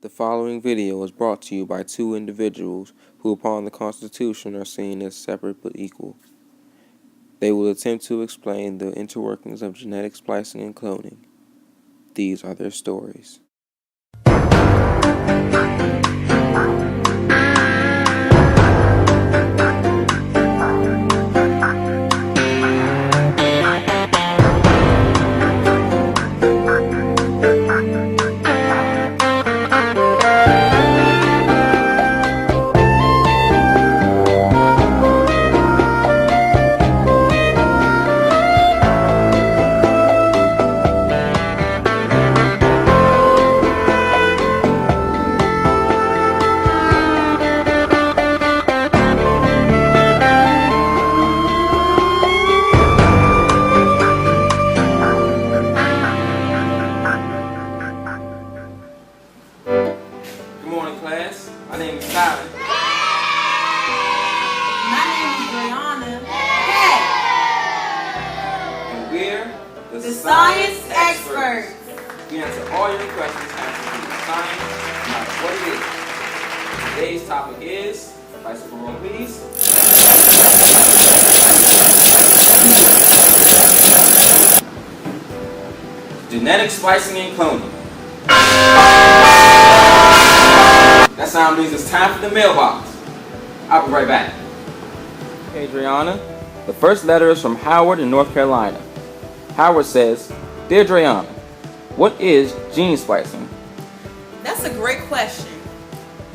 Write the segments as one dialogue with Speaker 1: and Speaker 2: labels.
Speaker 1: The following video was brought to you by two individuals who, upon the Constitution, are seen as separate but equal. They will attempt to explain the interworkings of genetic splicing and cloning. These are their stories. Good morning, class. My name is Tyler.
Speaker 2: My name is Brianna.
Speaker 1: And we're
Speaker 2: The Science Experts.
Speaker 1: We answer all your questions having to do with science, no matter what it is. Today's topic is, bicycle roll please. Genetic splicing and cloning. That sound means it's time for the mailbox. I'll be right back. Hey, Adriana. The first letter is from Howard in North Carolina. Howard says, "Dear Adriana, what is gene splicing?"
Speaker 2: That's a great question.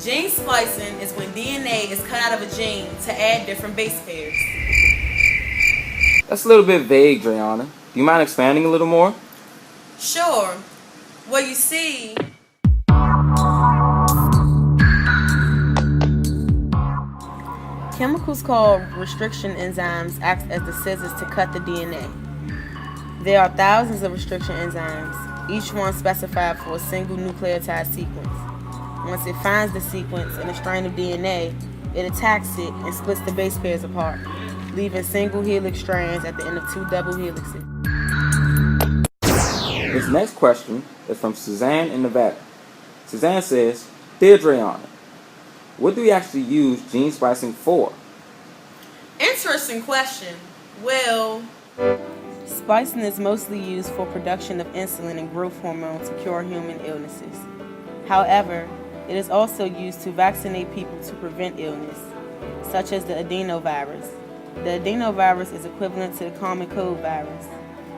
Speaker 2: Gene splicing is when DNA is cut out of a gene to add different base pairs.
Speaker 1: That's a little bit vague, Adriana. Do you mind expanding a little more?
Speaker 2: Sure. Well, you see, chemicals called restriction enzymes act as the scissors to cut the DNA. There are thousands of restriction enzymes, each one specified for a single nucleotide sequence. Once it finds the sequence in a strand of DNA, it attacks it and splits the base pairs apart, leaving single helix strands at the end of two double helixes.
Speaker 1: This next question is from Suzanne in Nevada. Suzanne says, "Dear Adriana, what do we actually use gene splicing for?"
Speaker 2: Interesting question. Well, splicing is mostly used for production of insulin and growth hormone to cure human illnesses. However, it is also used to vaccinate people to prevent illness, such as the adenovirus. The adenovirus is equivalent to the common cold virus.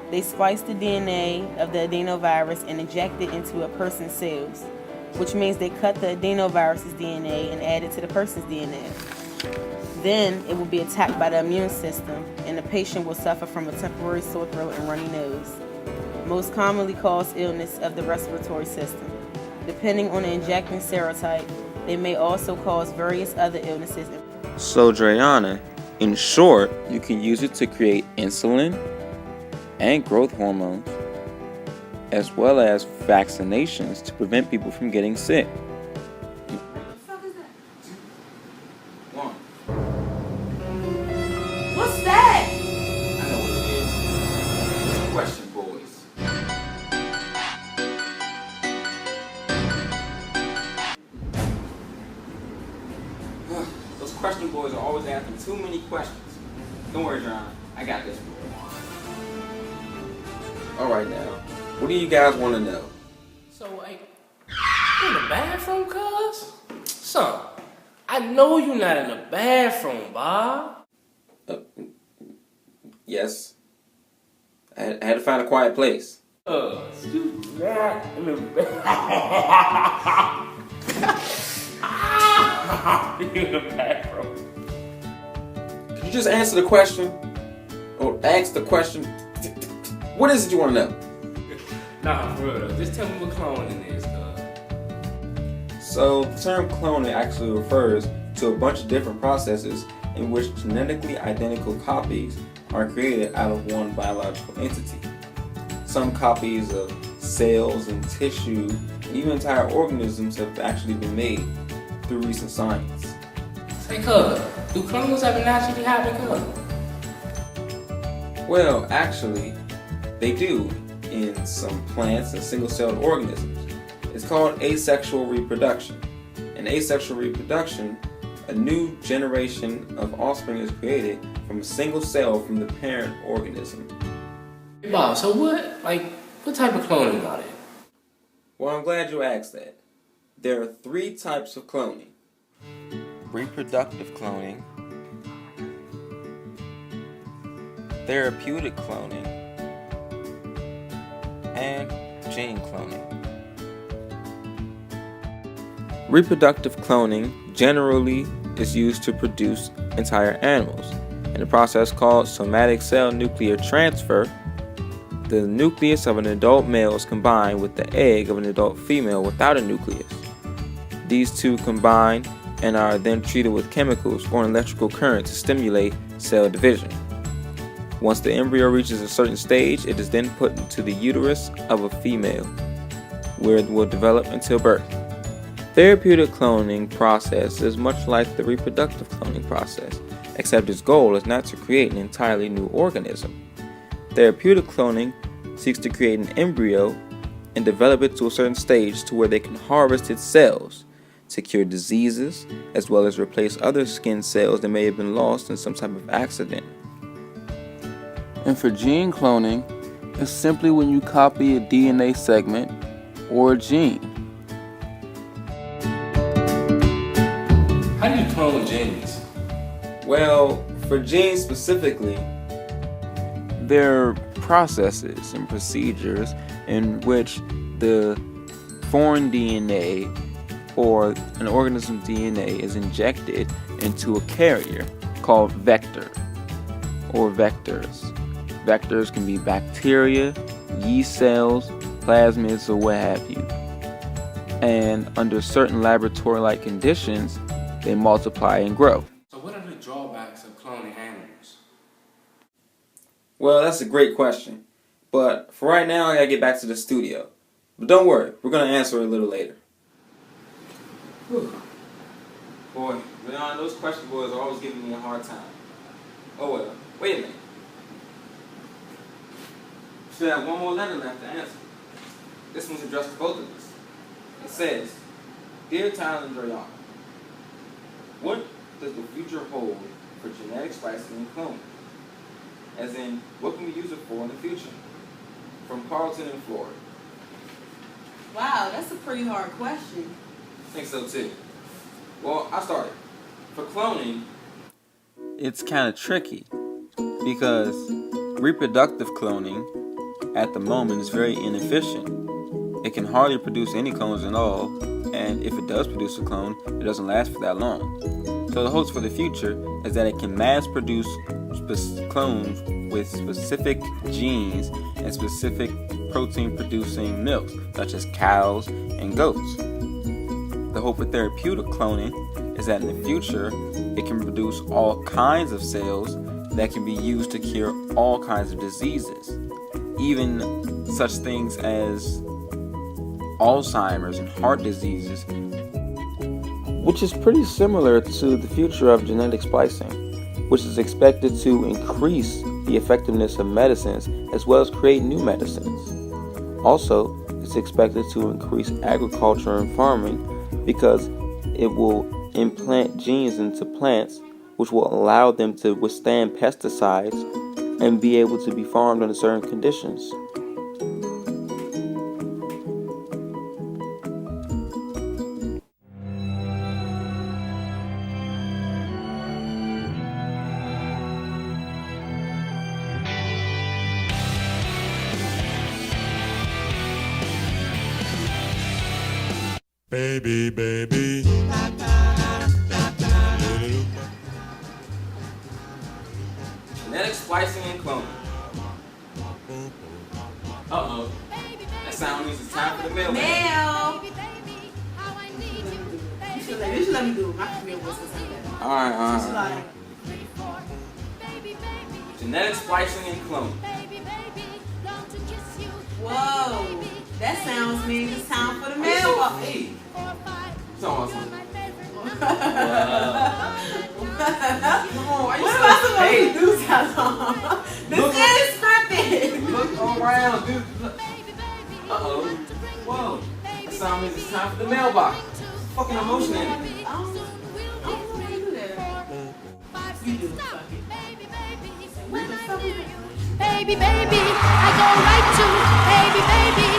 Speaker 2: They splice the DNA of the adenovirus and inject it into a person's cells, which means they cut the adenovirus's DNA and add it to the person's DNA. Then it will be attacked by the immune system, and the patient will suffer from a temporary sore throat and runny nose, most commonly cause illness of the respiratory system. Depending on the injecting serotype, they may also cause various other illnesses.
Speaker 1: So, Adriana, in short, you can use it to create insulin and growth hormones, as well as vaccinations to prevent people from getting sick.
Speaker 2: What the fuck is that?
Speaker 1: One.
Speaker 2: What's that?
Speaker 1: I know what it is. It's Question Boys. Those Question Boys are always asking too many questions. Don't worry, John. I got this. Alright now, what do you guys want to know?
Speaker 3: So, like, in the bathroom, cuz? Son, I know you're not in the bathroom, Bob.
Speaker 1: Yes. I had to find a quiet place.
Speaker 3: You not in the you in the bathroom.
Speaker 1: Could you just answer the question? Or ask the question? What is it you want to know?
Speaker 3: Nah, for real though. Just tell me what cloning is, cuz.
Speaker 1: So, the term cloning actually refers to a bunch of different processes in which genetically identical copies are created out of one biological entity. Some copies of cells and tissue and even entire organisms have actually been made through recent science.
Speaker 3: Say, cuz, do clones ever naturally happen, cuz?
Speaker 1: Well, actually, they do in some plants and single-celled organisms. It's called asexual reproduction. In asexual reproduction, a new generation of offspring is created from a single cell from the parent organism.
Speaker 3: Hey Bob, so what type of cloning are there?
Speaker 1: Well, I'm glad you asked that. There are 3 types of cloning: reproductive cloning, therapeutic cloning, and gene cloning. Reproductive cloning generally is used to produce entire animals. In a process called somatic cell nuclear transfer, the nucleus of an adult male is combined with the egg of an adult female without a nucleus. These two combine and are then treated with chemicals or an electrical current to stimulate cell division. Once the embryo reaches a certain stage, it is then put into the uterus of a female, where it will develop until birth. Therapeutic cloning process is much like the reproductive cloning process, except its goal is not to create an entirely new organism. Therapeutic cloning seeks to create an embryo and develop it to a certain stage to where they can harvest its cells to cure diseases, as well as replace other skin cells that may have been lost in some type of accident. And for gene cloning, it's simply when you copy a DNA segment or a gene.
Speaker 3: How do you clone genes?
Speaker 1: Well, for genes specifically, there are processes and procedures in which the foreign DNA or an organism's DNA is injected into a carrier called vector or vectors. Vectors can be bacteria, yeast cells, plasmids, or what have you. And under certain laboratory-like conditions, they multiply and grow.
Speaker 3: So what are the drawbacks of cloning animals?
Speaker 1: Well, that's a great question. But for right now, I gotta get back to the studio. But don't worry, we're gonna answer it a little later. Whew. Boy, Leon, those question boys are always giving me a hard time. Oh well, wait a minute. Still have one more letter left to answer. This one's addressed to both of us. It says, Dear Tyler and Drayon, what does the future hold for genetic splicing and cloning? As in, what can we use it for in the future? From Carlton in Florida.
Speaker 2: Wow, that's a pretty hard question.
Speaker 1: I think so too. Well, I started. For cloning, it's kind of tricky because reproductive cloning at the moment is very inefficient. It can hardly produce any clones at all, and if it does produce a clone, it doesn't last for that long. So the hopes for the future is that it can mass produce clones with specific genes and specific protein producing milks, such as cows and goats. The hope for therapeutic cloning is that in the future it can produce all kinds of cells that can be used to cure all kinds of diseases, even such things as Alzheimer's and heart diseases, which is pretty similar to the future of genetic splicing, which is expected to increase the effectiveness of medicines as well as create new medicines. Also, it's expected to increase agriculture and farming because it will implant genes into plants which will allow them to withstand pesticides and be able to be farmed under certain conditions.
Speaker 4: Baby, baby.
Speaker 1: Genetic splicing and cloning. Uh-oh. That sound means it's time for the mailbag.
Speaker 2: Mail! You should let me do it. My career was something.
Speaker 1: Alright. Genetic splicing and cloning.
Speaker 2: Whoa! That sounds means it's time for the
Speaker 1: Hey,
Speaker 2: mail.
Speaker 1: hey. So awesome.
Speaker 2: What am I supposed to do, Tyler? This is scripted.
Speaker 1: Look around, dude. Look. Uh-oh. Whoa. That sound means it's time for the mailbox. Fucking emotion in it.
Speaker 2: I don't know how to do that. You do. Fuck it.
Speaker 4: Baby, baby, I go right to baby, baby.